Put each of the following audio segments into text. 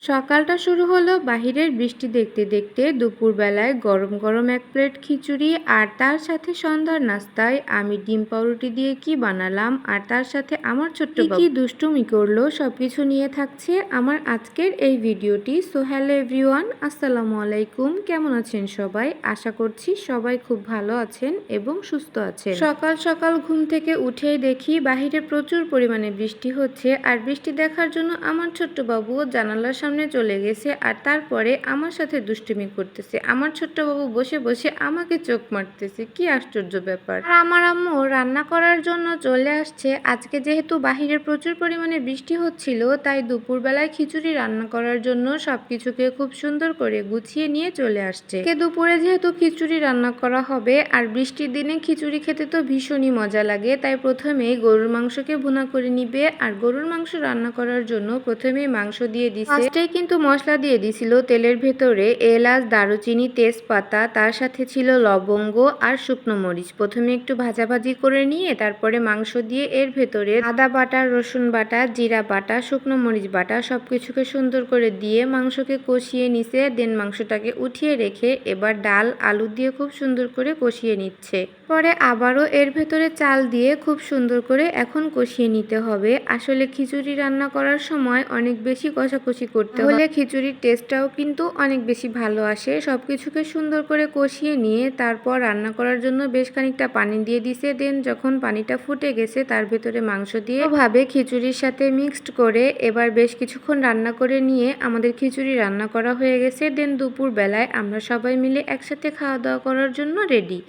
সকালটা শুরু হলো বাহিরের বৃষ্টি দেখতে দেখতে। দুপুরবেলায় গরম গরম এক প্লেট খিচুড়ি, আর তার সাথে সন্ধ্যার নাস্তায় আমি ডিম পাউরুটি দিয়ে কি বানালাম, আর তার সাথে আমার ছোট্ট বাবু কি দুষ্টুমি করলো, সবকিছু নিয়ে থাকছে আমার আজকের এই ভিডিওটি। সো হ্যালো এভরিওয়ান, আসসালামু আলাইকুম। কেমন আছেন সবাই? আশা করছি সবাই খুব ভালো আছেন এবং সুস্থ আছেন। সকাল সকাল ঘুম থেকে উঠেই দেখি বাহিরে প্রচুর পরিমাণে বৃষ্টি হচ্ছে, আর বৃষ্টি দেখার জন্য আমার ছোট্ট বাবু জানালার সামনে চলে গেছে, আর তারপরে আমার সাথে দুষ্টুমি করতেছে। আমার ছোট্ট বাবু বসে বসে আমাকে চোখ মারতেছে। কি আশ্চর্য ব্যাপার। আর আমার আম্মু রান্না করার জন্য চলে আসছে। আজকে যেহেতু বাহিরে প্রচুর পরিমাণে বৃষ্টি হচ্ছিল, তাই দুপুরবেলায় খিচুড়ি রান্না করার জন্য সবকিছুকে খুব সুন্দর করে গুছিয়ে নিয়ে চলে আসছে। দুপুরে যেহেতু খিচুড়ি রান্না করা হবে, আর বৃষ্টির দিনে খিচুড়ি খেতে তো ভীষণই মজা লাগে, তাই প্রথমেই গরুর মাংসকে ভুনা করে নিবে। আর গরুর মাংস রান্না করার জন্য প্রথমেই মাংস দিয়ে দিচ্ছে। কিন্তু মশলা দিয়ে দিছিল তেলের ভেতরে এলাচ, দারুচিনি, তেজপাতা, তার সাথে ছিল লবঙ্গ আর শুকনো মরিচ। প্রথমে একটু ভাজাভাজি করে নিয়ে তারপরে মাংস দিয়ে এর ভেতরে আদা বাটা, রসুন বাটা, জিরা বাটা, শুকনো মরিচ বাটা সবকিছুকে সুন্দর করে দিয়ে মাংসকে কষিয়ে নিছে। দেন মাংসটাকে উঠিয়ে রেখে এবার ডাল আলু দিয়ে খুব সুন্দর করে কষিয়ে নিচ্ছে। পরে আবারও এর ভেতরে চাল দিয়ে খুব সুন্দর করে এখন কষিয়ে নিতে হবে। আসলে খিচুড়ি রান্না করার সময় অনেক বেশি কষাকষি করতে হলে খিচুড়ির টেস্টটাও কিন্তু অনেক বেশি ভালো আসে। সবকিছুকে সুন্দর করে কষিয়ে নিয়ে তারপর রান্না করার জন্য বেশ খানিকটা পানি দিয়ে দিছে। দেন যখন পানিটা ফুটে গেছে তার ভেতরে মাংস দিয়ে ভাবে খিচুড়ির সাথে মিক্সড করে এবার বেশ কিছুক্ষণ রান্না করে নিয়ে আমাদের খিচুড়ি রান্না করা হয়ে গেছে। দেন দুপুর বেলায় আমরা সবাই মিলে একসাথে খাওয়া দাওয়া করার জন্য রেডি।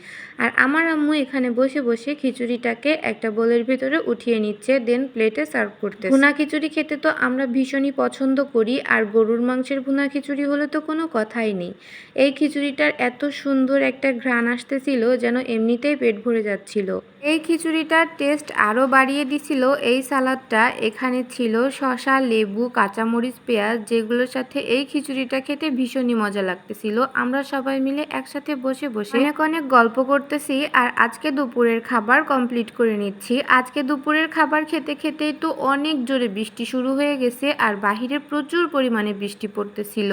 আর আমার আম্মু এখানে বসে বসে খিচুড়িটাকে একটা বোলের ভিতরে উঠিয়ে নিচ্ছে, দেন প্লেটে সার্ভ করতে। ভুনা খিচুড়ি খেতে তো আমরা ভীষণই পছন্দ করি, আর গরুর মাংসের ভুনা খিচুড়ি হলে তো কোনো কথাই নেই। এই খিচুড়িটার এত সুন্দর একটা ঘ্রাণ আসতেছিল যেন এমনিতেই পেট ভরে যাচ্ছিল। এই খিচুড়িটার টেস্ট আরও বাড়িয়ে দিছিল এই সালাদটা। এখানে ছিল শসা, লেবু, কাঁচামরিচ, পেঁয়াজ, যেগুলোর সাথে এই খিচুড়িটা খেতে ভীষণই মজা লাগতেছিল। আমরা সবাই মিলে একসাথে বসে বসে অনেক অনেক গল্প করতেছি, আর আজকে দুপুরের খাবার কমপ্লিট করে নিচ্ছি। আজকে দুপুরের খাবার খেতে খেতেই তো অনেক জোরে বৃষ্টি শুরু হয়ে গেছে, আর বাহিরে প্রচুর পরিমাণে বৃষ্টি পড়তেছিল।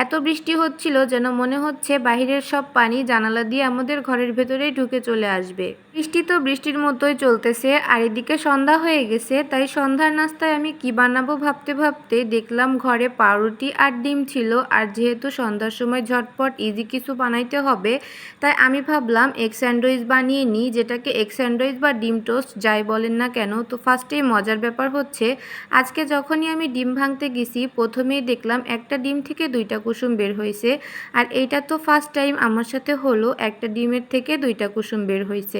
এত বৃষ্টি হচ্ছিল যেন মনে হচ্ছে বাহিরের সব পানি জানালা দিয়ে আমাদের ঘরের ভেতরেই ঢুকে চলে আসবে। বৃষ্টি তো বৃষ্টির মতোই চলতেছে, আর এদিকে সন্ধ্যা হয়ে গেছে। তাই সন্ধ্যার নাস্তায় আমি কি বানাবো ভাবতে ভাবতে দেখলাম ঘরে পাউরুটি আর ডিম ছিল, আর যেহেতু সন্ধ্যার সময় ঝটপট ইজি কিছু বানাইতে হবে, তাই আমি ভাবলাম এগ স্যান্ডউইচ বানিয়ে নিই, যেটাকে এগ স্যান্ডউইচ বা ডিম টোস্ট যাই বলেন না কেন। তো ফার্স্টেই মজার ব্যাপার হচ্ছে, আজকে যখনই আমি ডিম ভাঙতে গেছি প্রথমেই দেখলাম একটা ডিম থেকে দুইটা কুসুম বের হয়েছে। আর এইটা তো ফার্স্ট টাইম আমার সাথে হলো, একটা ডিমের থেকে দুইটা কুসুম বের হয়েছে।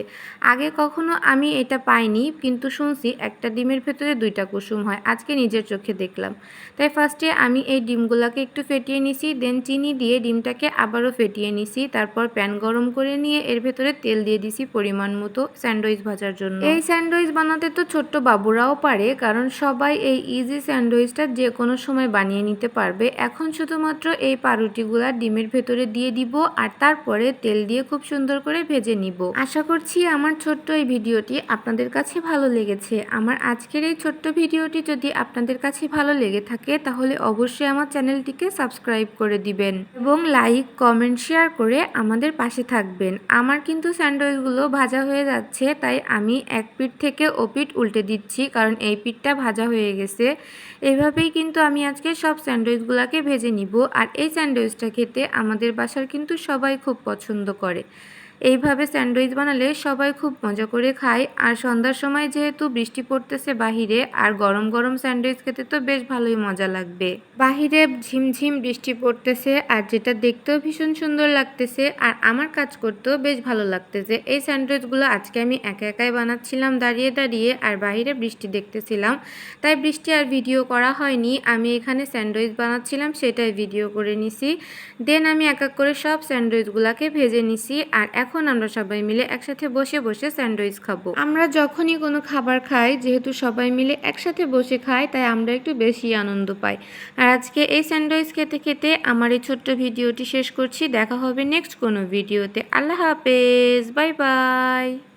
আগে কখনো আমি এটা পাইনি, কিন্তু শুনছি একটা ডিমের ভেতরে দুইটা কুসুম হয়, আজকে নিজের চোখে দেখলাম। তাই ফার্স্টে আমি এই ডিমগুলোকে একটু ফেটিয়ে নিছি, দেন চিনি দিয়ে ডিমটাকে আবারও ফেটিয়ে নিছি। তারপর প্যান গরম করে নিয়ে এর ভেতরে তেল দিয়ে দিছি পরিমাণ মতো স্যান্ডউইচ ভাজার জন্য। এই স্যান্ডউইচ বানাতে তো ছোট্ট বাবুরাও পারে, কারণ সবাই এই ইজি স্যান্ডউইচটা যে কোনো সময় বানিয়ে নিতে পারবে। এখন শুধুমাত্র এই পাউরুটিগুলা ডিমের ভেতরে দিয়ে দিব, আর তারপরে তেল দিয়ে খুব সুন্দর করে ভেজে নিব। আশা করছি আমার ছোট্ট এই ভিডিওটি আপনাদের কাছে ভালো লেগেছে। আমার আজকের এই ছোট্ট ভিডিওটি যদি আপনাদের কাছে ভালো লেগে থাকে তাহলে অবশ্যই আমার চ্যানেলটিকে সাবস্ক্রাইব করে দিবেন এবং লাইক, কমেন্ট, শেয়ার করে আমাদের পাশে থাকবেন। আমার কিন্তু স্যান্ডউইচগুলো ভাজা হয়ে যাচ্ছে, তাই আমি এক পিঠ থেকে ও পিঠ উল্টে দিচ্ছি, কারণ এই পিঠটা ভাজা হয়ে গেছে। এইভাবেই কিন্তু আমি আজকে সব স্যান্ডউইচগুলোকে ভেজে নিব। আর এই স্যান্ডউইচটা খেতে আমাদের বাসার কিন্তু সবাই খুব পছন্দ করে। এইভাবে স্যান্ডউইচ বানালে সবাই খুব মজা করে খায়। আর সন্ধ্যার সময় যেহেতু বৃষ্টি পড়তেছে বাহিরে, আর গরম গরম স্যান্ডউইচ খেতে তো বেশ ভালোই মজা লাগবে। বাহিরে ঝিমঝিম বৃষ্টি পড়তেছে, আর যেটা দেখতেও ভীষণ সুন্দর লাগতেছে, আর আমার কাজ করতেও বেশ ভালো লাগতেছে। এই স্যান্ডউইচগুলো আজকে আমি একা একাই বানাচ্ছিলাম দাঁড়িয়ে দাঁড়িয়ে, আর বাহিরে বৃষ্টি দেখতেছিলাম, তাই বৃষ্টি আর ভিডিও করা হয়নি। আমি এখানে স্যান্ডউইচ বানাচ্ছিলাম সেটাই ভিডিও করে নিছি। দেন আমি এক এক করে সব স্যান্ডউইচগুলোকে ভেজে নিছি, আর এখন আমরা সবাই মিলে একসাথে বসে বসে স্যান্ডউইচ খাবো। আমরা যখনই কোনো খাবার খাই, যেহেতু সবাই মিলে একসাথে বসে খাই, তাই আমরা একটু বেশি আনন্দ পাই। আর আজকে এই স্যান্ডউইচ খেতে খেতে আমার এই ছোট্ট ভিডিওটি শেষ করছি। দেখা হবে নেক্সট কোনো ভিডিওতে। আল্লাহ হাফেজ, বাই বাই।